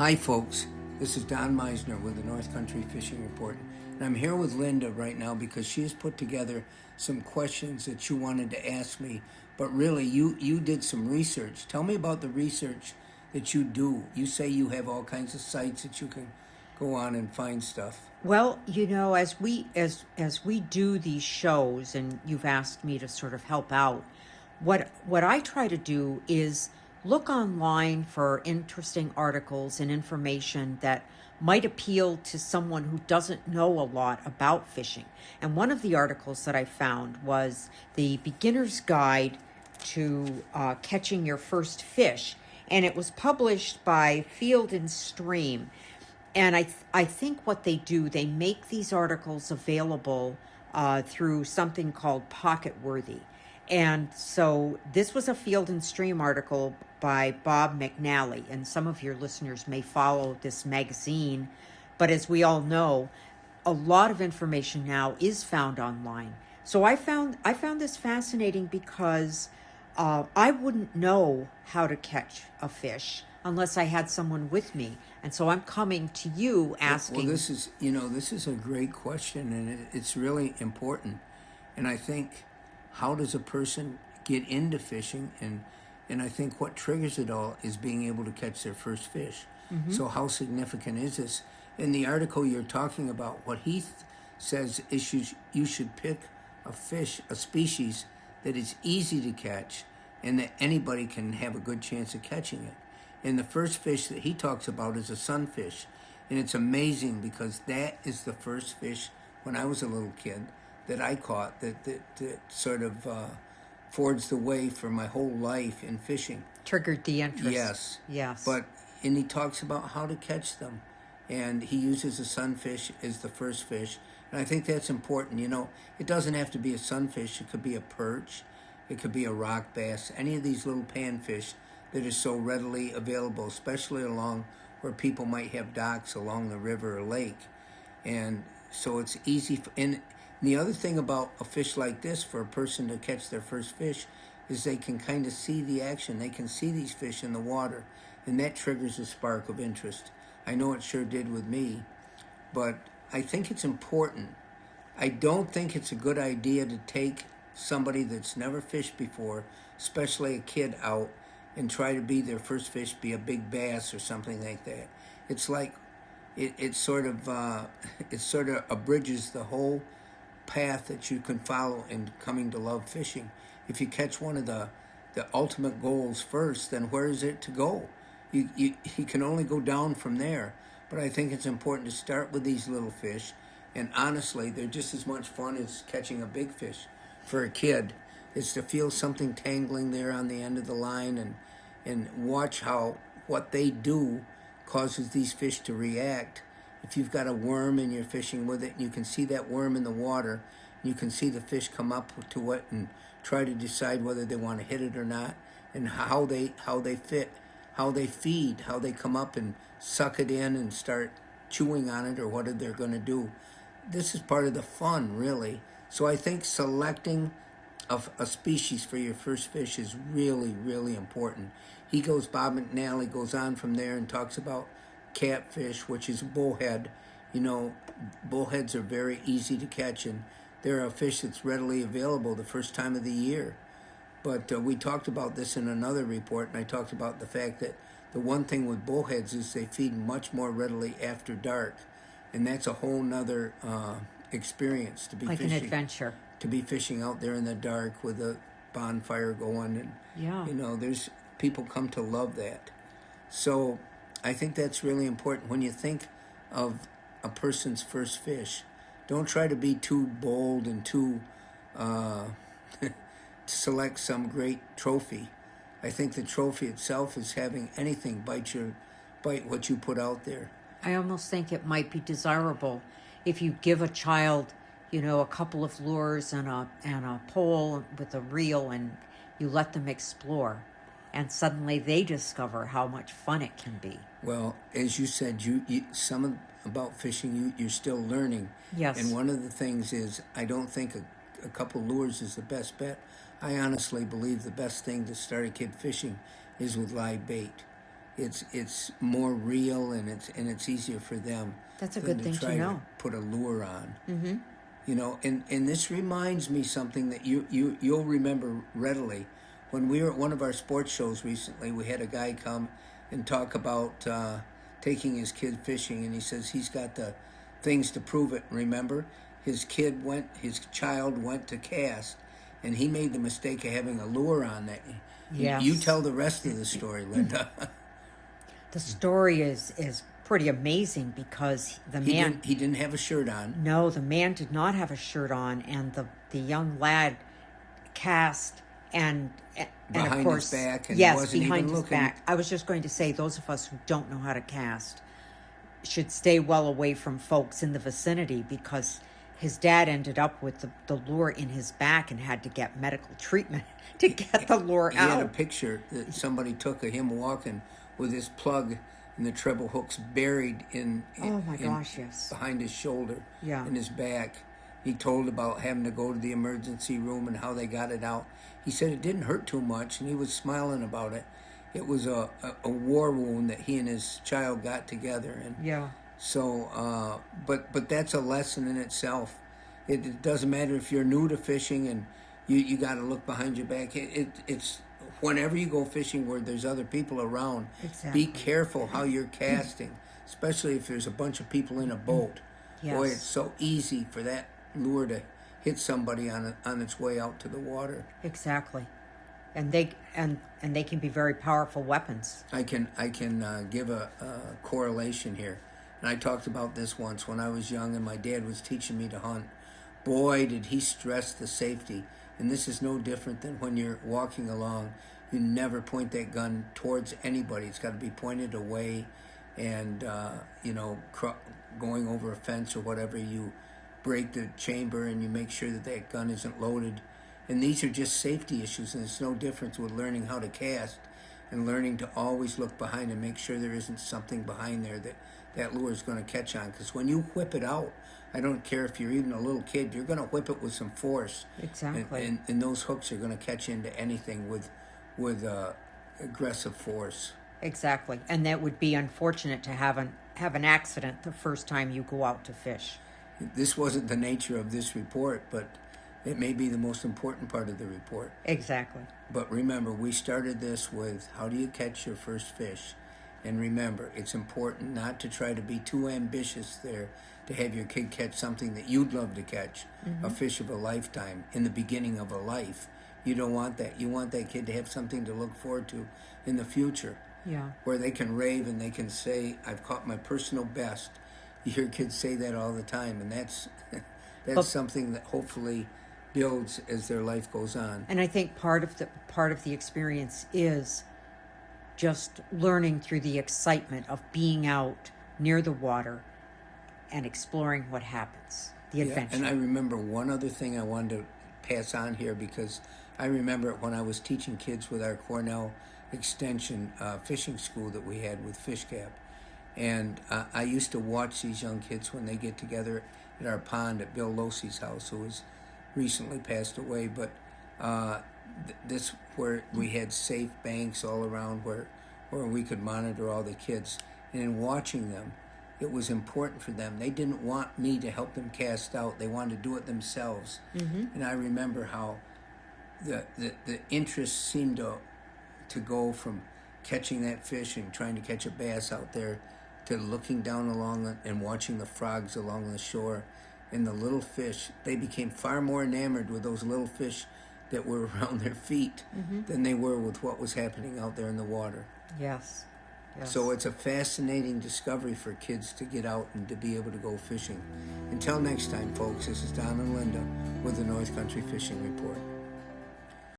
Hi, folks. This is Don Meissner with the North Country Fishing Report. And I'm here with Linda right now because she has put together some questions that you wanted to ask me. But really, you did some research. Tell me about the research that you do. You say you have all kinds of sites that you can go on and find stuff. Well, as we do these shows, and you've asked me to sort of help out, what I try to do is look online for interesting articles and information that might appeal to someone who doesn't know a lot about fishing. And one of the articles that I found was the Beginner's Guide to Catching Your First Fish, and it was published by Field and Stream. And I think what they do, they make these articles available through something called Pocket Worthy. And so this was a Field and Stream article by Bob McNally, and some of your listeners may follow this magazine. But as we all know, a lot of information now is found online. So I found this fascinating because I wouldn't know how to catch a fish unless I had someone with me. And so I'm coming to you asking. Well, this is a great question, and it's really important. And I think, how does a person get into fishing? And I think what triggers it all is being able to catch their first fish. Mm-hmm. So how significant is this? In the article you're talking about, what Heath says is you should pick a fish, a species that is easy to catch and that anybody can have a good chance of catching it. And the first fish that he talks about is a sunfish. And it's amazing because that is the first fish when I was a little kid that I caught that sort of forged the way for my whole life in fishing. Triggered the interest. Yes. And he talks about how to catch them. And he uses a sunfish as the first fish. And I think that's important. It doesn't have to be a sunfish. It could be a perch. It could be a rock bass. Any of these little panfish that is so readily available, especially along where people might have docks along the river or lake. And so it's easy. And the other thing about a fish like this, for a person to catch their first fish, is they can kind of see the action. They can see these fish in the water, and that triggers a spark of interest. I know it sure did with me, but I think it's important. I don't think it's a good idea to take somebody that's never fished before, especially a kid, out and try to be their first fish, be a big bass or something like that. It's like it sort of abridges the whole path that you can follow in coming to love fishing. If you catch one of the ultimate goals first, then where is it to go? You can only go down from there. But I think it's important to start with these little fish, and honestly, they're just as much fun as catching a big fish for a kid. It's to feel something tangling there on the end of the line and watch how what they do causes these fish to react. If you've got a worm and you're fishing with it, and you can see that worm in the water, you can see the fish come up to it and try to decide whether they want to hit it or not, and how they fit, how they feed, how they come up and suck it in and start chewing on it, or what they're going to do. This is part of the fun, really. So I think selecting a species for your first fish is really, really important. Bob McNally goes on from there and talks about catfish, which is a bullhead. Bullheads are very easy to catch, and they're a fish that's readily available the first time of the year. But we talked about this in another report, and I talked about the fact that the one thing with bullheads is they feed much more readily after dark, and that's a whole nother experience to be like fishing. An adventure. To be fishing out there in the dark with a bonfire going, and there's people come to love that. So I think that's really important when you think of a person's first fish. Don't try to be too bold and too select some great trophy. I think the trophy itself is having anything bite what you put out there. I almost think it might be desirable if you give a child, a couple of lures and a pole with a reel, and you let them explore, and suddenly they discover how much fun it can be. Well, as you said, about fishing, you're still learning. Yes. And one of the things is, I don't think a couple lures is the best bet. I honestly believe the best thing to start a kid fishing is with live bait. it's more real, and it's easier for them That's a than good thing to try know. put a lure on. You know, and this reminds me something that you'll remember readily. When we were at one of our sports shows recently, we had a guy come and talk about taking his kid fishing, and he says he's got the things to prove it. Remember, his child went to cast, and he made the mistake of having a lure on that. Yes. You tell the rest of the story, Linda. The story is pretty amazing because the man he didn't have a shirt on. No, the man did not have a shirt on, and the young lad cast and Behind of course, his back and yes, wasn't behind even his looking. back. I was just going to say, those of us who don't know how to cast should stay well away from folks in the vicinity, because his dad ended up with the lure in his back and had to get medical treatment to get the lure He out. had a picture that somebody took of him walking with his plug and the treble hooks buried in Oh my gosh, yes. behind his shoulder, Yeah. in his back. He told about having to go to the emergency room and how they got it out. He said it didn't hurt too much, and he was smiling about it. It was a war wound that he and his child got together, and Yeah. so but that's a lesson in itself. It doesn't matter if you're new to fishing and you got to look behind your back. It's whenever you go fishing where there's other people around, Exactly. be careful how you're casting, especially if there's a bunch of people in a boat. Yes. Boy, it's so easy for that lure to hit somebody on its way out to the water. Exactly. And they can be very powerful weapons. I can give a correlation here, and I talked about this once when I was young and my dad was teaching me to hunt. Boy, did he stress the safety. And this is no different than when you're walking along. You never point that gun towards anybody. It's got to be pointed away, and going over a fence or whatever, you break the chamber and you make sure that gun isn't loaded. And these are just safety issues, and it's no difference with learning how to cast and learning to always look behind and make sure there isn't something behind there that lure is going to catch on. Because when you whip it out, I don't care if you're even a little kid, you're going to whip it with some force. Exactly. And those hooks are going to catch into anything with aggressive force. Exactly. And that would be unfortunate to have an accident the first time you go out to fish. This wasn't the nature of this report, but it may be the most important part of the report. Exactly. But remember, we started this with how do you catch your first fish? And remember, it's important not to try to be too ambitious there to have your kid catch something that you'd love to catch, a fish of a lifetime, in the beginning of a life. You don't want that. You want that kid to have something to look forward to in the future. Yeah. Where they can rave and they can say, I've caught my personal best. You hear kids say that all the time, and that's something that hopefully builds as their life goes on. And I think part of the experience is just learning through the excitement of being out near the water and exploring what happens, the adventure. And I remember one other thing I wanted to pass on here, because I remember it when I was teaching kids with our Cornell Extension fishing school that we had with Fish Cap. And I used to watch these young kids when they get together at our pond at Bill Losey's house, who was recently passed away. But this where we had safe banks all around where we could monitor all the kids. And in watching them, it was important for them. They didn't want me to help them cast out. They wanted to do it themselves. And I remember how the interest seemed to go from catching that fish and trying to catch a bass out there to looking down along and watching the frogs along the shore and the little fish. They became far more enamored with those little fish that were around their feet than they were with what was happening out there in the water. Yes. So it's a fascinating discovery for kids to get out and to be able to go fishing. Until next time, folks, this is Don and Linda with the North Country Fishing Report.